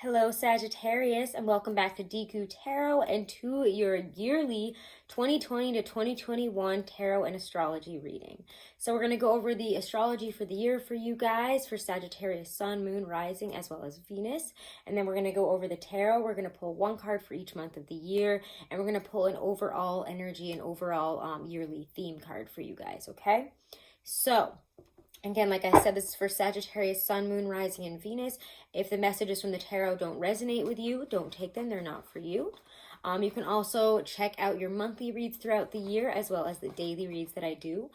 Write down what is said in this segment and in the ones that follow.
Hello Sagittarius, and welcome back to Deku Tarot and to your yearly 2020 to 2021 tarot and astrology reading. So we're going to go over the astrology for the year for you guys for Sagittarius Sun, Moon, Rising, as well as Venus. And then we're going to go over the tarot. We're going to pull one card for each month of the year, and we're going to pull an overall energy and overall yearly theme card for you guys, okay? So again, like I said, this is for Sagittarius, Sun, Moon, Rising, and Venus. If the messages from the tarot don't resonate with you, don't take them. They're not for you. You can also check out your monthly reads throughout the year as well as the daily reads that I do.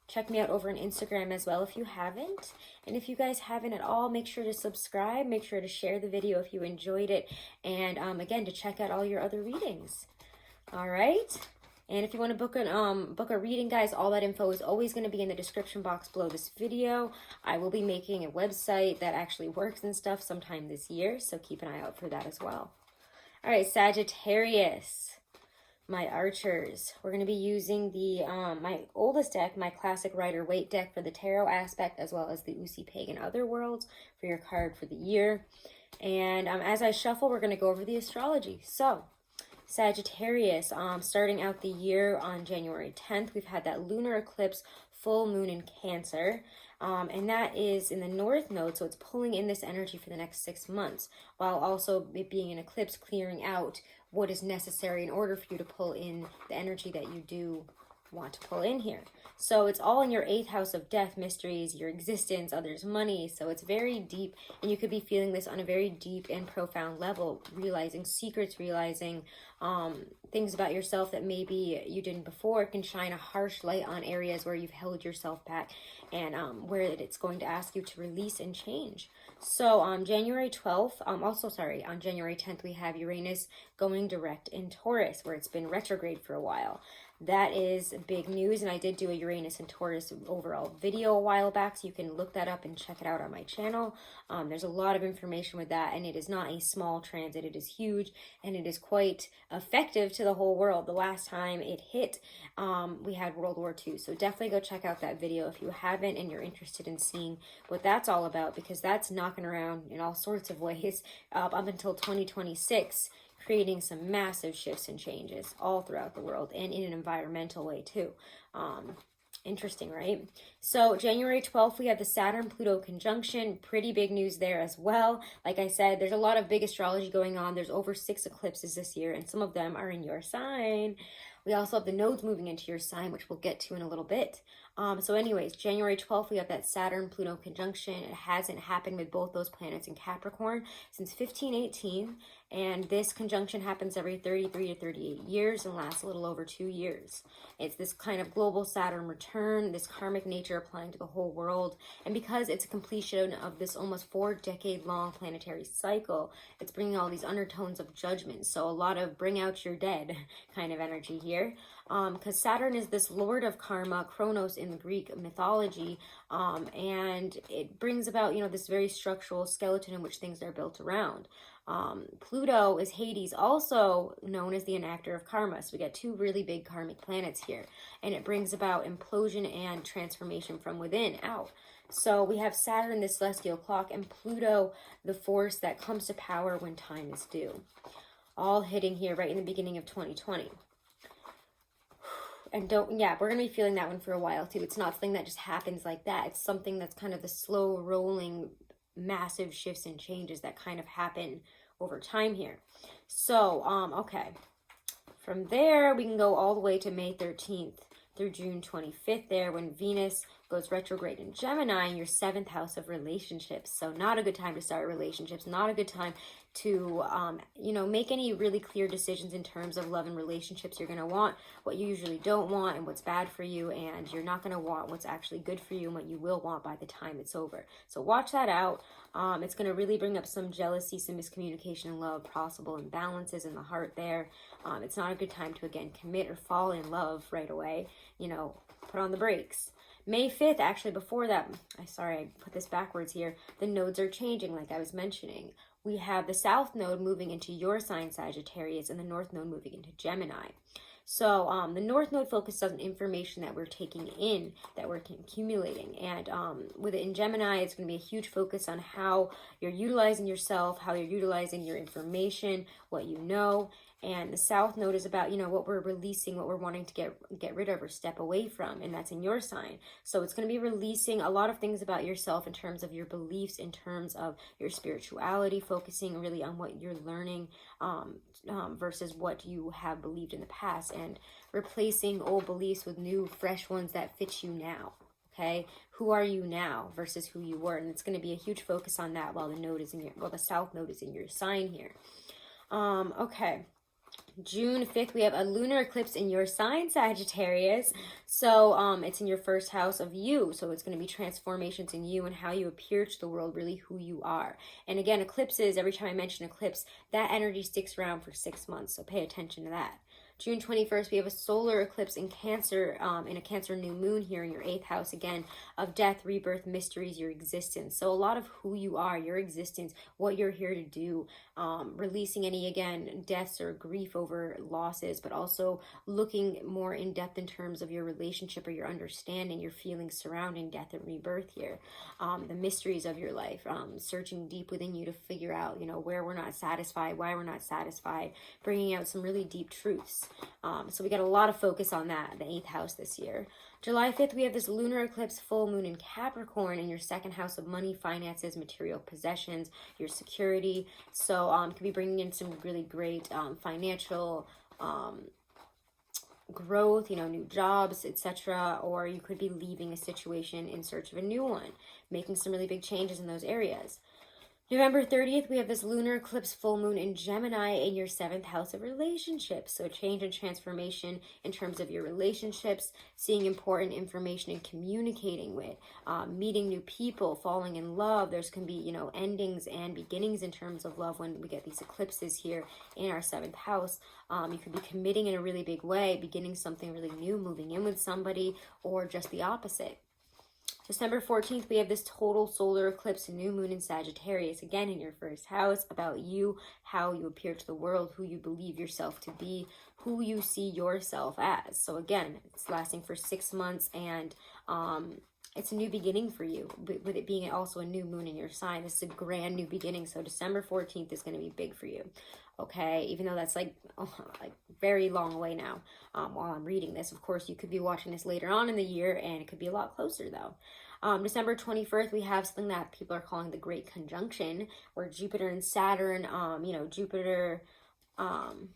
Check me out over on Instagram as well if you haven't. And if you guys haven't at all, make sure to subscribe. Make sure to share the video if you enjoyed it. And again, to check out all your other readings. All right. And if you want to book a reading, guys, all that info is always going to be in the description box below this video. I will be making a website that actually works and stuff sometime this year, so keep an eye out for that as well. All right, Sagittarius, my archers. We're going to be using the my oldest deck, my classic Rider-Waite deck for the tarot aspect, as well as the Usi Pagan Otherworlds for your card for the year. And as I shuffle, we're going to go over the astrology. So Sagittarius, starting out the year on January 10th, we've had that lunar eclipse, full moon in Cancer, and that is in the North Node, so it's pulling in this energy for the next 6 months, while also it being an eclipse clearing out what is necessary in order for you to pull in the energy that you do want to pull in here. So it's all in your 8th house of death, mysteries, your existence, others' money. So it's very deep, and you could be feeling this on a very deep and profound level, realizing secrets, realizing things about yourself that maybe you didn't before. It can shine a harsh light on areas where you've held yourself back, and where it's going to ask you to release and change. So on January 12th, on January 10th, we have Uranus going direct in Taurus, where it's been retrograde for a while. That is big news, and I did do a Uranus and Taurus overall video a while back, so you can look that up and check it out on my channel. There's a lot of information with that, and it is not a small transit. It is huge, and it is quite effective to the whole world. The last time it hit, we had World War II, so definitely go check out that video if you haven't and you're interested in seeing what that's all about, because that's knocking around in all sorts of ways up until 2026. Creating some massive shifts and changes all throughout the world, and in an environmental way too. Interesting, right? So January 12th, we have the Saturn-Pluto conjunction. Pretty big news there as well. Like I said, there's a lot of big astrology going on. There's over 6 eclipses this year, and some of them are in your sign. We also have the nodes moving into your sign, which we'll get to in a little bit. So anyways, January 12th, we have that Saturn-Pluto conjunction. It hasn't happened with both those planets in Capricorn since 1518. And this conjunction happens every 33 to 38 years and lasts a little over 2 years. It's this kind of global Saturn return, this karmic nature applying to the whole world. And because it's a completion of this almost 4-decade-long planetary cycle, it's bringing all these undertones of judgment. So a lot of bring out your dead kind of energy here. Because Saturn is this lord of karma, Kronos in the Greek mythology, and it brings about, this very structural skeleton in which things are built around. Pluto is Hades, also known as the enactor of karma. So we got 2 really big karmic planets here, and it brings about implosion and transformation from within out. So we have Saturn, the celestial clock, and Pluto, the force that comes to power when time is due. All hitting here right in the beginning of 2020. And we're going to be feeling that one for a while too. It's not something that just happens like that. It's something that's kind of the slow rolling, massive shifts and changes that kind of happen over time here. So, okay. From there, we can go all the way to May 13th through June 25th there, when Venus goes retrograde in Gemini in your 7th house of relationships. So not a good time to start relationships, not a good time to, make any really clear decisions in terms of love and relationships. You're going to want what you usually don't want and what's bad for you, and you're not going to want what's actually good for you and what you will want by the time it's over. So watch that out. It's going to really bring up some jealousy, some miscommunication in love, possible imbalances in the heart there. It's not a good time to, again, commit or fall in love right away. Put on the brakes. May 5th, actually before that, I put this backwards here. The nodes are changing, like I was mentioning. We have the South Node moving into your sign, Sagittarius, and the North Node moving into Gemini. So the North Node focuses on information that we're taking in, that we're accumulating. And with it in Gemini, it's going to be a huge focus on how you're utilizing yourself, how you're utilizing your information, what you know. And the South Node is about, what we're releasing, what we're wanting to get rid of or step away from, and that's in your sign. So it's going to be releasing a lot of things about yourself in terms of your beliefs, in terms of your spirituality, focusing really on what you're learning versus what you have believed in the past, and replacing old beliefs with new, fresh ones that fit you now. Okay, who are you now versus who you were? And it's going to be a huge focus on that while the South Node is in your sign here. Okay. June 5th, we have a lunar eclipse in your sign, Sagittarius. So it's in your first house of you. So it's going to be transformations in you and how you appear to the world, really who you are. And again, eclipses, every time I mention eclipse, that energy sticks around for 6 months. So pay attention to that. June 21st, we have a solar eclipse in Cancer, in a Cancer new moon here in your 8th house, again, of death, rebirth, mysteries, your existence. So a lot of who you are, your existence, what you're here to do, releasing any, again, deaths or grief over losses, but also looking more in depth in terms of your relationship or your understanding, your feelings surrounding death and rebirth here. The mysteries of your life, searching deep within you to figure out, where we're not satisfied, why we're not satisfied, bringing out some really deep truths. So we got a lot of focus on that, the 8th house this year. July 5th, we have this lunar eclipse full moon in Capricorn in your 2nd house of money, finances, material possessions, your security. So it could be bringing in some really great financial growth, new jobs, etc. Or you could be leaving a situation in search of a new one, making some really big changes in those areas. November 30th, we have this lunar eclipse full moon in Gemini in your 7th house of relationships. So change and transformation in terms of your relationships, seeing important information and communicating with, meeting new people, falling in love. There's can be, endings and beginnings in terms of love when we get these eclipses here in our 7th house. You could be committing in a really big way, beginning something really new, moving in with somebody, or just the opposite. December 14th, we have this total solar eclipse, new moon in Sagittarius, again in your 1st house, about you, how you appear to the world, who you believe yourself to be, who you see yourself as. So again, it's lasting for 6 months, and it's a new beginning for you, with it being also a new moon in your sign. This is a grand new beginning, so December 14th is going to be big for you. Okay, even though that's like very long away now while I'm reading this. Of course, you could be watching this later on in the year, and it could be a lot closer though. December 21st, we have something that people are calling the Great Conjunction, where Jupiter and Saturn, Jupiter, I'm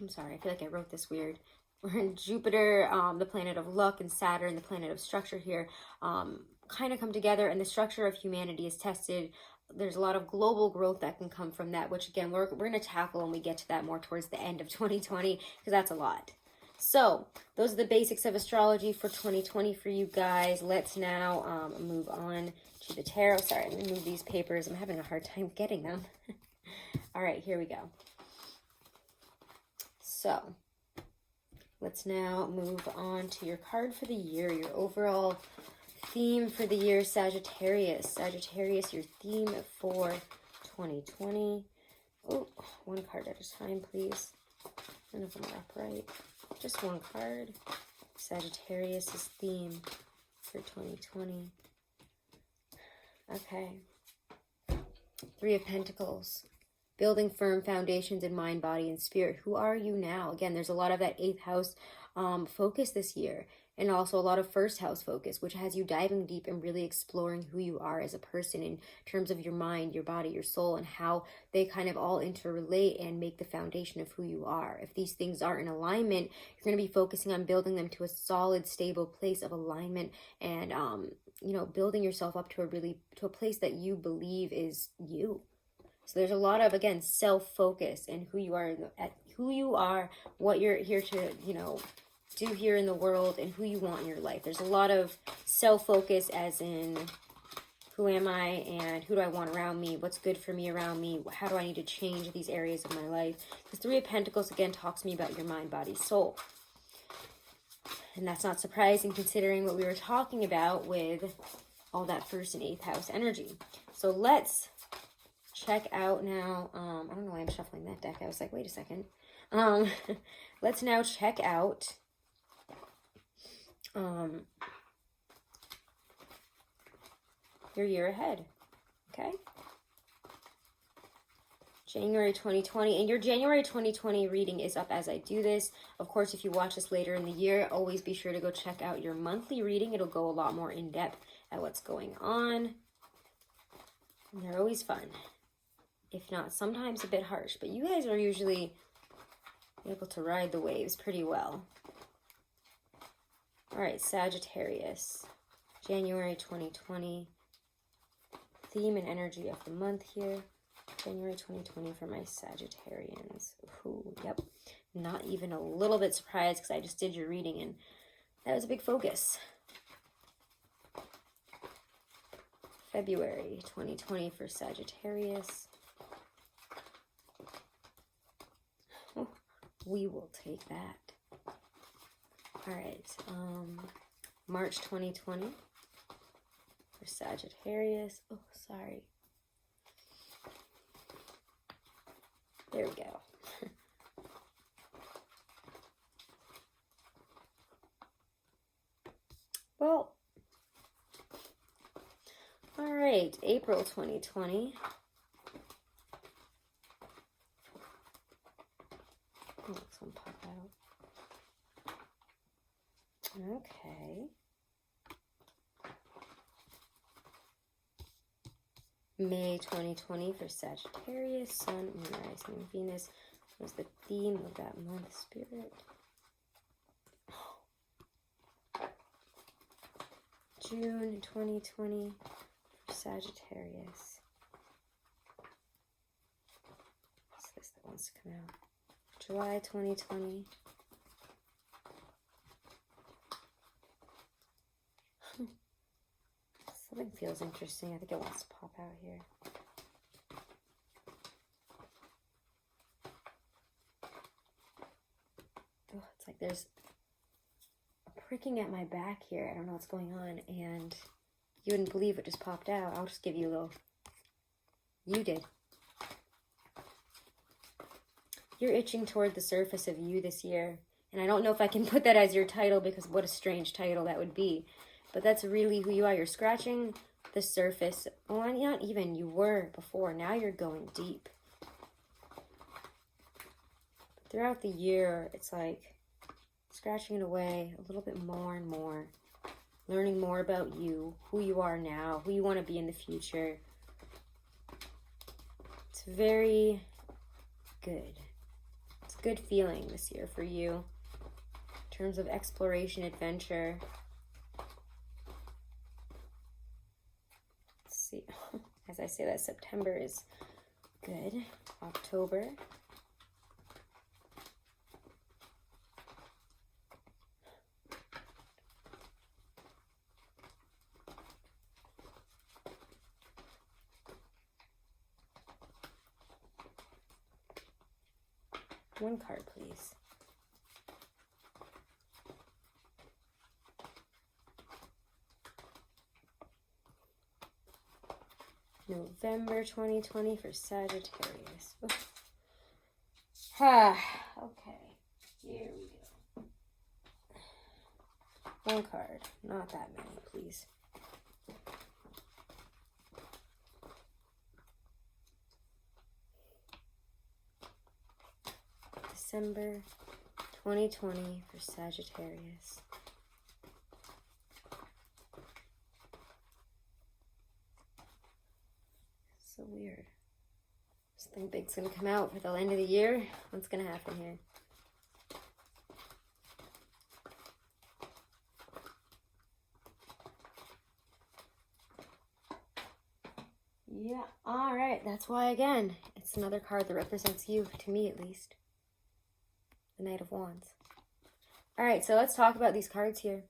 sorry, I feel like I wrote this weird. We're in Jupiter, the planet of luck, and Saturn, the planet of structure here, kind of come together, and the structure of humanity is tested. There's a lot of global growth that can come from that, which again, we're going to tackle when we get to that more towards the end of 2020, because that's a lot. So those are the basics of astrology for 2020 for you guys. Let's now move on to the tarot. Sorry, let me move these papers. I'm having a hard time getting them. All right, here we go. So let's now move on to your card for the year, your overall theme for the year, Sagittarius. Sagittarius, your theme for 2020. Oh, one card at a time, please. None of them are upright. Just one card. Sagittarius' theme for 2020. Okay. 3 of Pentacles. Building firm foundations in mind, body, and spirit. Who are you now? Again, there's a lot of that 8th house focus this year. And also a lot of 1st house focus, which has you diving deep and really exploring who you are as a person in terms of your mind, your body, your soul, and how they kind of all interrelate and make the foundation of who you are. If these things are in alignment, you're going to be focusing on building them to a solid, stable place of alignment, and building yourself up to a place that you believe is you. So there's a lot of, again, self-focus and who you are, what you're here to, do here in the world, and who you want in your life. There's a lot of self-focus, as in who am I and who do I want around me, what's good for me around me, how do I need to change these areas of my life. Because 3 of Pentacles, again, talks to me about your mind, body, soul. And that's not surprising considering what we were talking about with all that 1st and 8th house energy. So let's check out now. I don't know why I'm shuffling that deck. I was like, wait a second. Let's now check out your year ahead, okay? January 2020, and your January 2020 reading is up as I do this. Of course, if you watch this later in the year, always be sure to go check out your monthly reading. It'll go a lot more in depth at what's going on. And they're always fun. If not, sometimes a bit harsh, but you guys are usually able to ride the waves pretty well. All right, Sagittarius, January 2020. Theme and energy of the month here. January 2020 for my Sagittarians. Ooh, yep. Not even a little bit surprised because I just did your reading and that was a big focus. February 2020 for Sagittarius. Oh, we will take that. All right. March 2020 for Sagittarius. Oh, sorry. There we go. Well, all right, April 2020. This one pop out. Okay. May 2020 for Sagittarius, Sun, Moon, Rising, and Venus was the theme of that month, Spirit. June 2020 for Sagittarius. What's this that wants to come out? July 2020. Something feels interesting. I think it wants to pop out here. Oh, it's like there's a pricking at my back here. I don't know what's going on, and you wouldn't believe it just popped out. I'll just give you a little. You did. You're itching toward the surface of you this year, and I don't know if I can put that as your title because what a strange title that would be. But that's really who you are. You're scratching the surface. Oh, not even. You were before. Now you're going deep. Throughout the year, it's like scratching it away a little bit more and more. Learning more about you, who you are now, who you want to be in the future. It's very good. It's a good feeling this year for you. In terms of exploration, adventure. As I say that, September is good. October. One card, please. November 2020 for Sagittarius. Okay, here we go. One card, not that many, please. December 2020 for Sagittarius. So weird. Something big's gonna come out for the end of the year. What's gonna happen here? Yeah, all right. That's why, again, it's another card that represents you, to me at least. The Knight of Wands. All right, so let's talk about these cards here.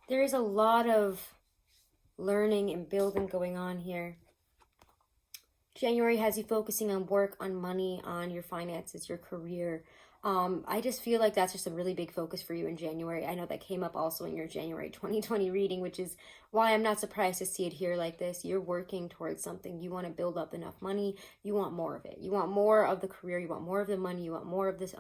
There is a lot of learning and building going on here. January has you focusing on work, on money, on your finances, your career, I just feel like that's just a really big focus for you in January. I know that came up also in your January 2020 reading, which is why I'm not surprised to see it here like this. You're working towards something. You want to build up enough money. You want more of it. You want more of the career. You want more of the money. You want more of this,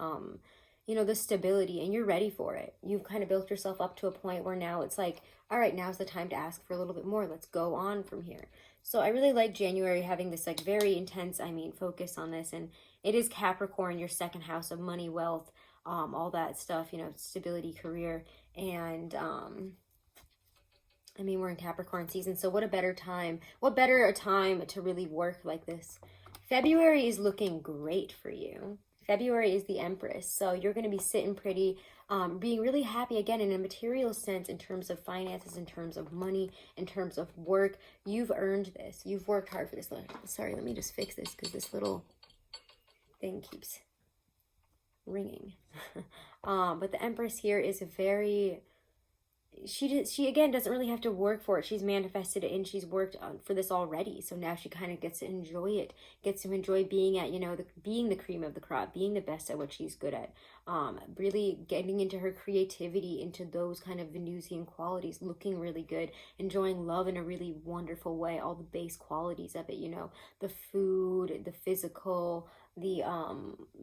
you know, the stability, and you're ready for it. You've kind of built yourself up to a point where now it's like, all right, now's the time to ask for a little bit more. Let's go on from here. So I really like January having this like very intense, focus on this. And it is Capricorn, your second house of money, wealth, all that stuff, you know, stability, career. And we're in Capricorn season. So what better a time to really work like this? February is looking great for you. February is the Empress. So you're going to be sitting pretty, being really happy again in a material sense, in terms of finances, in terms of money, in terms of work. You've earned this. You've worked hard for this. Sorry, let me just fix this because this little thing keeps ringing. But the Empress here is very... She again doesn't really have to work for it. She's manifested it and she's worked for this already. So now she kind of gets to enjoy it, gets to enjoy being at, you know, being the cream of the crop, being the best at what she's good at. Really getting into her creativity, into those kind of Venusian qualities, looking really good, enjoying love in a really wonderful way, all the base qualities of it, you know, the food, the physical, the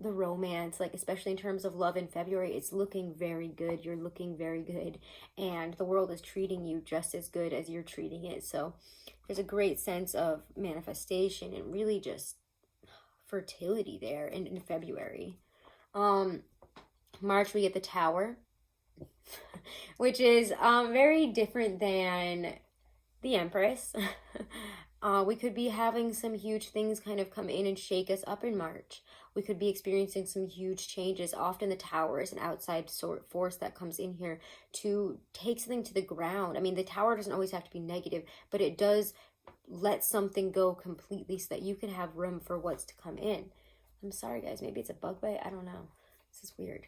romance, like especially in terms of love in February, it's looking very good. You're looking very good, and the world is treating you just as good as you're treating it. So there's a great sense of manifestation and really just fertility there in February. March, we get the Tower, which is very different than the Empress. We could be having some huge things kind of come in and shake us up in March. We could be experiencing some huge changes. Often the Tower is an outside force that comes in here to take something to the ground. I mean, the Tower doesn't always have to be negative, but it does let something go completely so that you can have room for what's to come in. I'm sorry, guys. Maybe it's a bug bite. I don't know. This is weird.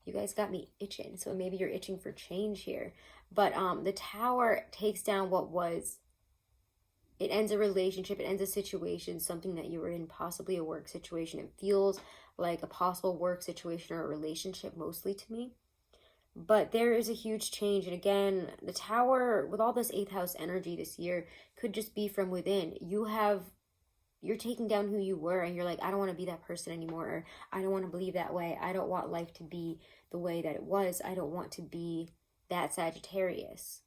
You guys got me itching. So maybe you're itching for change here. But the Tower takes down what was. It ends a relationship, it ends a situation, something that you were in, possibly a work situation. It feels like a possible work situation or a relationship mostly to me. But there is a huge change. And again, the Tower, with all this 8th house energy this year, could just be from within. You're taking down who you were and you're like, I don't want to be that person anymore. Or I don't want to believe that way. I don't want life to be the way that it was. I don't want to be that Sagittarius.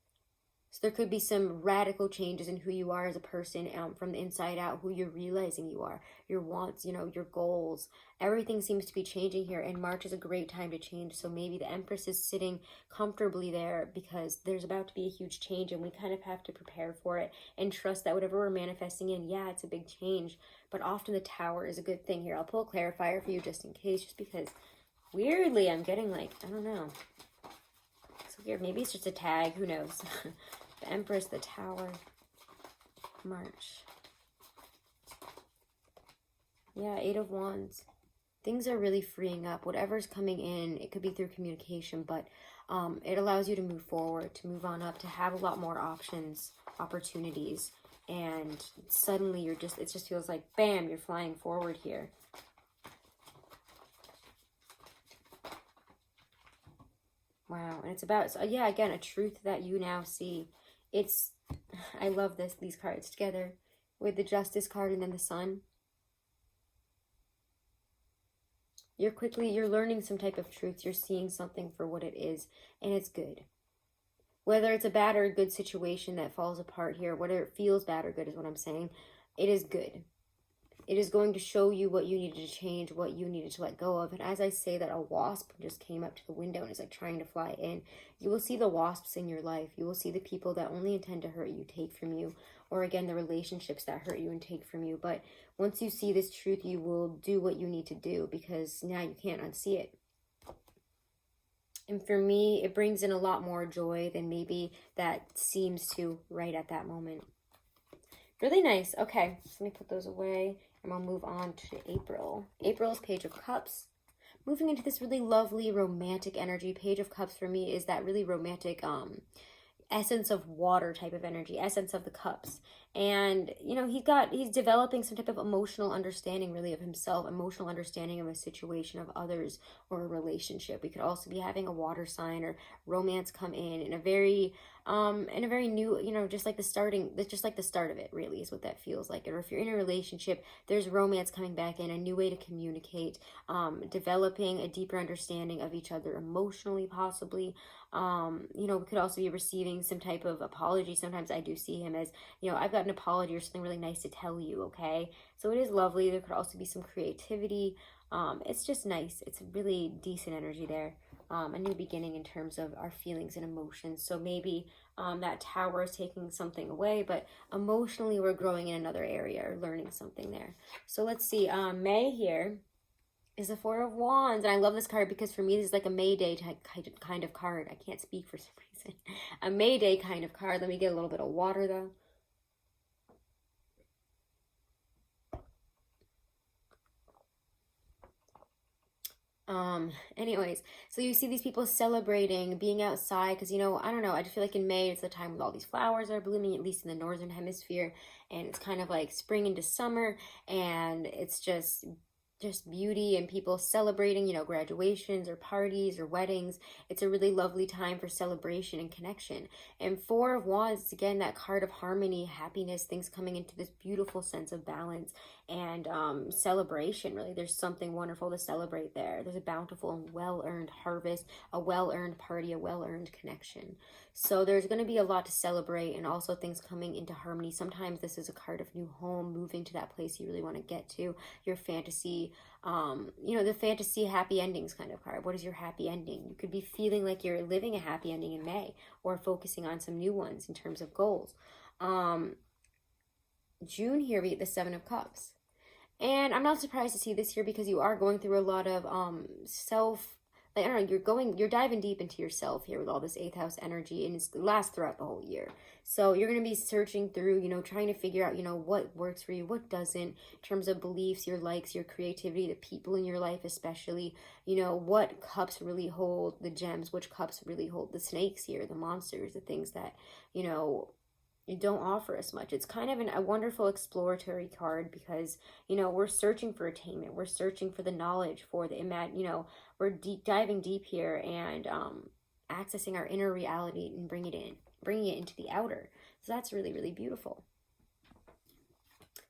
So there could be some radical changes in who you are as a person, from the inside out, who you're realizing you are, your wants, you know, your goals. Everything seems to be changing here, and March is a great time to change. So maybe the Empress is sitting comfortably there because there's about to be a huge change, and we kind of have to prepare for it and trust that whatever we're manifesting in, yeah, it's a big change. But often the Tower is a good thing here. I'll pull a clarifier for you just in case, just because weirdly I'm getting like, I don't know. So weird. Maybe it's just a tag. Who knows? The Empress, the Tower, March. Yeah, 8 of Wands. Things are really freeing up. Whatever's coming in, it could be through communication, but it allows you to move forward, to move on up, to have a lot more options, opportunities, and suddenly it just feels like, bam, you're flying forward here. Wow, and it's about, so yeah, again, a truth that you now see. I love these cards together with the Justice card and then the Sun. You're learning some type of truth. You're seeing something for what it is, and it's good. Whether it's a bad or a good situation that falls apart here, whether it feels bad or good is what I'm saying, it is good. It is going to show you what you needed to change, what you needed to let go of. And as I say that, a wasp just came up to the window and is like trying to fly in. You will see the wasps in your life. You will see the people that only intend to hurt you, take from you. Or again, the relationships that hurt you and take from you. But once you see this truth, you will do what you need to do, because now you can't unsee it. And for me, it brings in a lot more joy than maybe that seems to right at that moment. Really nice. Okay, so let me put those away. And we'll move on to April. April's Page of Cups. Moving into this really lovely romantic energy. Page of Cups for me is that really romantic essence of water type of energy, essence of the cups. And, you know, he's developing some type of emotional understanding really of himself, emotional understanding of a situation, of others, or a relationship. We could also be having a water sign or romance come in a very new, you know, just like the start of it really is what that feels like. Or if you're in a relationship, there's romance coming back in, a new way to communicate, developing a deeper understanding of each other emotionally, possibly. You know, we could also be receiving some type of apology. Sometimes I do see him as, you know, I've got an apology or something really nice to tell you, okay? So it is lovely. There could also be some creativity. It's just nice. It's a really decent energy there. A new beginning in terms of our feelings and emotions. So maybe that tower is taking something away, but emotionally we're growing in another area or learning something there. So let's see. May here is the Four of Wands. And I love this card because for me, this is like a May Day kind of card. I can't speak for some reason. A May Day kind of card. Let me get a little bit of water though. Anyways, so you see these people celebrating, being outside, because, you know, I don't know, I just feel like in May, it's the time when all these flowers are blooming, at least in the northern hemisphere, and it's kind of like spring into summer, and it's just beauty and people celebrating, you know, graduations or parties or weddings. It's a really lovely time for celebration and connection. And Four of Wands, it's again that card of harmony, happiness, things coming into this beautiful sense of balance and celebration. Really, there's something wonderful to celebrate there. There's a bountiful and well-earned harvest, a well-earned party, a well-earned connection. So there's going to be a lot to celebrate, and also things coming into harmony. Sometimes this is a card of new home, moving to that place you really want to get to, your fantasy, you know, the fantasy happy endings kind of card. What is your happy ending? You could be feeling like you're living a happy ending in May, or focusing on some new ones in terms of goals. June here, we get the Seven of Cups. And I'm not surprised to see this here because you are going through a lot of I don't know, you're diving deep into yourself here with all this eighth house energy, and it lasts throughout the whole year. So you're going to be searching through, you know, trying to figure out, you know, what works for you, what doesn't, in terms of beliefs, your likes, your creativity, the people in your life, especially, you know, what cups really hold the gems, which cups really hold the snakes here, the monsters, the things that, you know, you don't offer as much. It's kind of a wonderful exploratory card because, you know, we're searching for attainment. We're searching for the knowledge, for the you know, we're diving deep here and accessing our inner reality and bringing it into the outer. So that's really, really beautiful.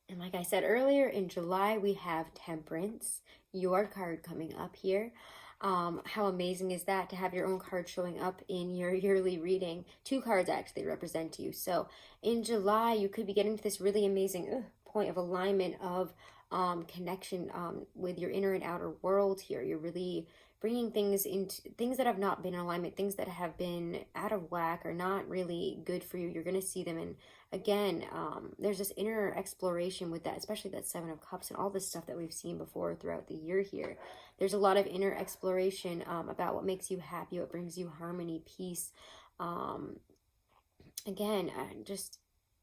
And like I said earlier, in July, we have Temperance, your card coming up here. How amazing is that to have your own card showing up in your yearly reading? Two cards actually represent you. So in July, you could be getting to this really amazing point of alignment of connection with your inner and outer world here. You're really bringing things that have not been in alignment, things that have been out of whack or not really good for you. You're going to see them. And again, there's this inner exploration with that, especially that Seven of Cups and all this stuff that we've seen before throughout the year here. There's a lot of inner exploration about what makes you happy, what brings you harmony, peace. Again,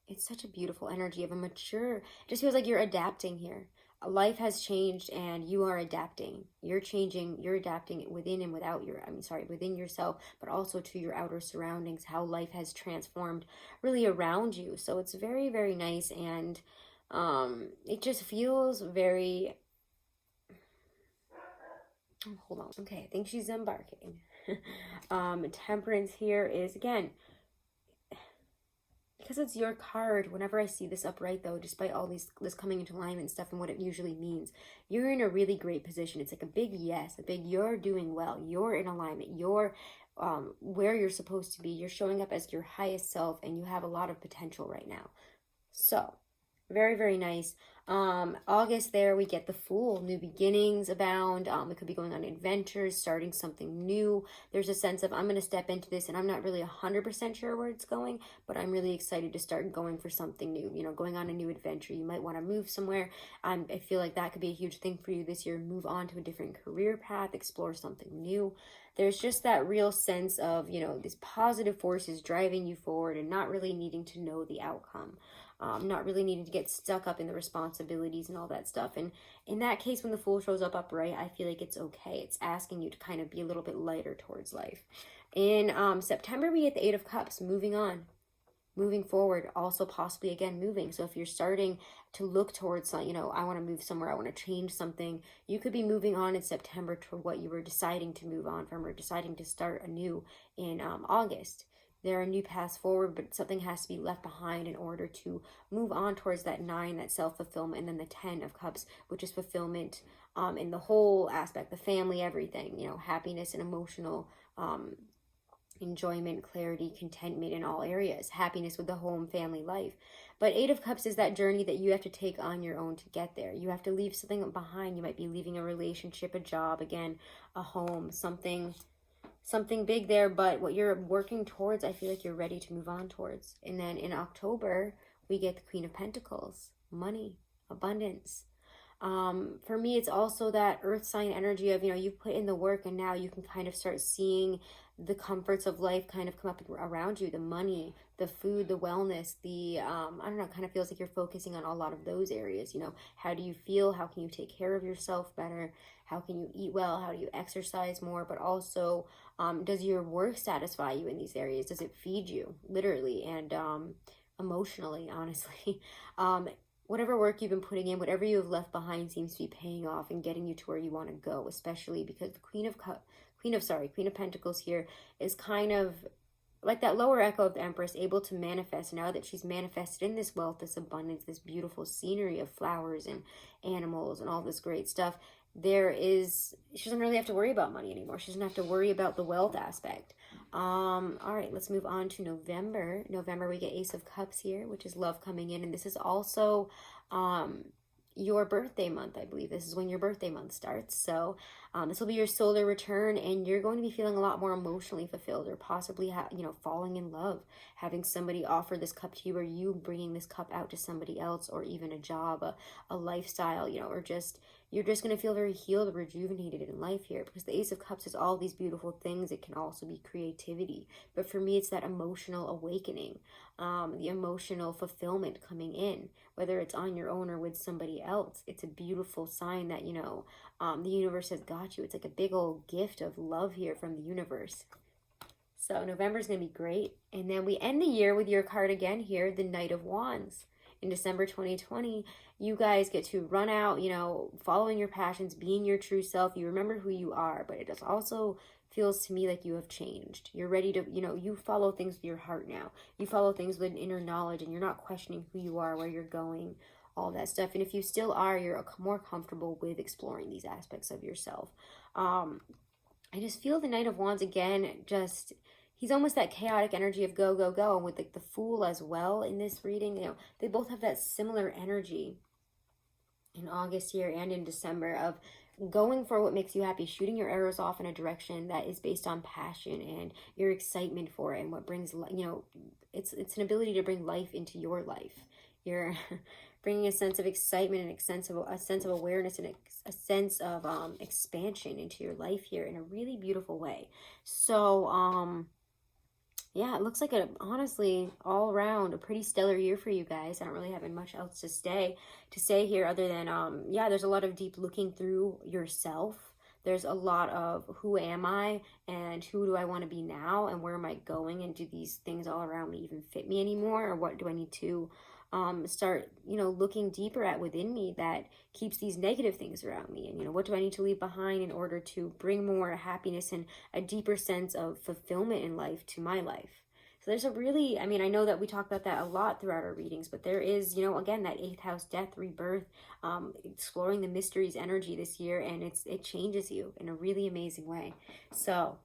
it's such a beautiful energy of a mature, it just feels like you're adapting here. Life has changed and you are adapting. You're changing, you're adapting within and within yourself, but also to your outer surroundings, how life has transformed really around you. So it's very, very nice, and it just feels very, hold on. Okay, I think she's embarking. Temperance here is, again, because it's your card, whenever I see this upright though, despite all this coming into alignment and stuff and what it usually means, you're in a really great position. It's like a big yes, a big you're doing well, you're in alignment, you're where you're supposed to be, you're showing up as your highest self, and you have a lot of potential right now. So very, very nice. August there, we get the Fool. New beginnings abound. We could be going on adventures, starting something new. There's a sense of, I'm going to step into this and I'm not really 100% sure where it's going, but I'm really excited to start going for something new, you know, going on a new adventure. You might want to move somewhere. I feel like that could be a huge thing for you this year. Move on to a different career path, explore something new. There's just that real sense of, you know, these positive forces driving you forward and not really needing to know the outcome. Not really needing to get stuck up in the responsibilities and all that stuff. And in that case, when the Fool shows up upright, I feel like it's okay. It's asking you to kind of be a little bit lighter towards life. In September, we get the Eight of Cups, moving on. moving forward, also possibly again moving. So if you're starting to look towards, I want to move somewhere, I want to change something, you could be moving on in September to what you were deciding to move on from, or deciding to start anew in August. There are new paths forward, but something has to be left behind in order to move on towards that 9, that self-fulfillment, and then the 10 of Cups, which is fulfillment in the whole aspect, the family, everything, happiness and emotional enjoyment, clarity, contentment in all areas, happiness with the home, family life. But 8 of Cups is that journey that you have to take on your own to get there. You have to leave something behind. You might be leaving a relationship, a job, again, a home, something big there, but what you're working towards, I feel like you're ready to move on towards. And then in October, we get the Queen of Pentacles, money, abundance. For me, it's also that earth sign energy of, you've put in the work and now you can kind of start seeing the comforts of life kind of come up around you, the money, the food, the wellness, the, I don't know, kind of feels like you're focusing on a lot of those areas. How do you feel? How can you take care of yourself better? How can you eat well? How do you exercise more? But also, does your work satisfy you in these areas? Does it feed you literally and emotionally, honestly? Whatever work you've been putting in, whatever you have left behind seems to be paying off and getting you to where you want to go, especially because the Queen of Pentacles here is kind of like that lower echo of the Empress, able to manifest. Now that she's manifested in this wealth, this abundance, this beautiful scenery of flowers and animals and all this great stuff, she doesn't really have to worry about money anymore. She doesn't have to worry about the wealth aspect. All right, let's move on to November. November, we get Ace of Cups here, which is love coming in. And this is also your birthday month, I believe. This is when your birthday month starts. So this will be your solar return, and you're going to be feeling a lot more emotionally fulfilled, or possibly, falling in love, having somebody offer this cup to you, or you bringing this cup out to somebody else, or even a job, a lifestyle, or just, you're just going to feel very healed, rejuvenated in life here, because the Ace of Cups is all these beautiful things. It can also be creativity. But for me, it's that emotional awakening, the emotional fulfillment coming in, whether it's on your own or with somebody else. It's a beautiful sign that, the universe has got you. It's like a big old gift of love here from the universe. So November is going to be great. And then we end the year with your card again here, the Knight of Wands. In December 2020, you guys get to run out, following your passions, being your true self. You remember who you are, but it also feels to me like you have changed. You're ready to, you follow things with your heart now. You follow things with an inner knowledge, and you're not questioning who you are, where you're going, all that stuff. And if you still are, you're more comfortable with exploring these aspects of yourself. I just feel the Knight of Wands again, he's almost that chaotic energy of go, go, go. And with the Fool as well in this reading, they both have that similar energy in August here and in December of going for what makes you happy, shooting your arrows off in a direction that is based on passion and your excitement for it, and what brings, it's an ability to bring life into your life. You're bringing a sense of excitement and a sense of awareness and a sense of expansion into your life here in a really beautiful way. So, yeah, it looks like honestly, all around, a pretty stellar year for you guys. I don't really have much else to say here other than, there's a lot of deep looking through yourself. There's a lot of who am I and who do I want to be now and where am I going, and do these things all around me even fit me anymore, or what do I need to start, looking deeper at within me that keeps these negative things around me, and, what do I need to leave behind in order to bring more happiness and a deeper sense of fulfillment in life to my life. So there's a really, I know that we talk about that a lot throughout our readings, but there is, again, that 8th house, death, rebirth, exploring the mysteries energy this year, and it changes you in a really amazing way. So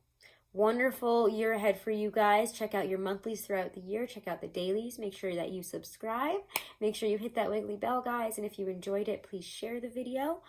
wonderful year ahead for you guys. Check out your monthlies throughout the year. Check out the dailies. Make sure that you subscribe. Make sure you hit that wiggly bell, guys. And if you enjoyed it, please share the video.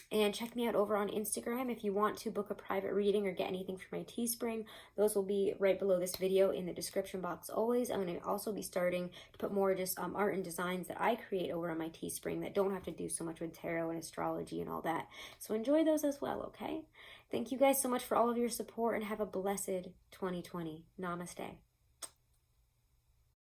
And check me out over on Instagram if you want to book a private reading or get anything from my Teespring. Those will be right below this video in the description box always. I'm going to also be starting to put more just art and designs that I create over on my Teespring that don't have to do so much with tarot and astrology and all that. So enjoy those as well, okay? Thank you guys so much for all of your support, and have a blessed 2020. Namaste.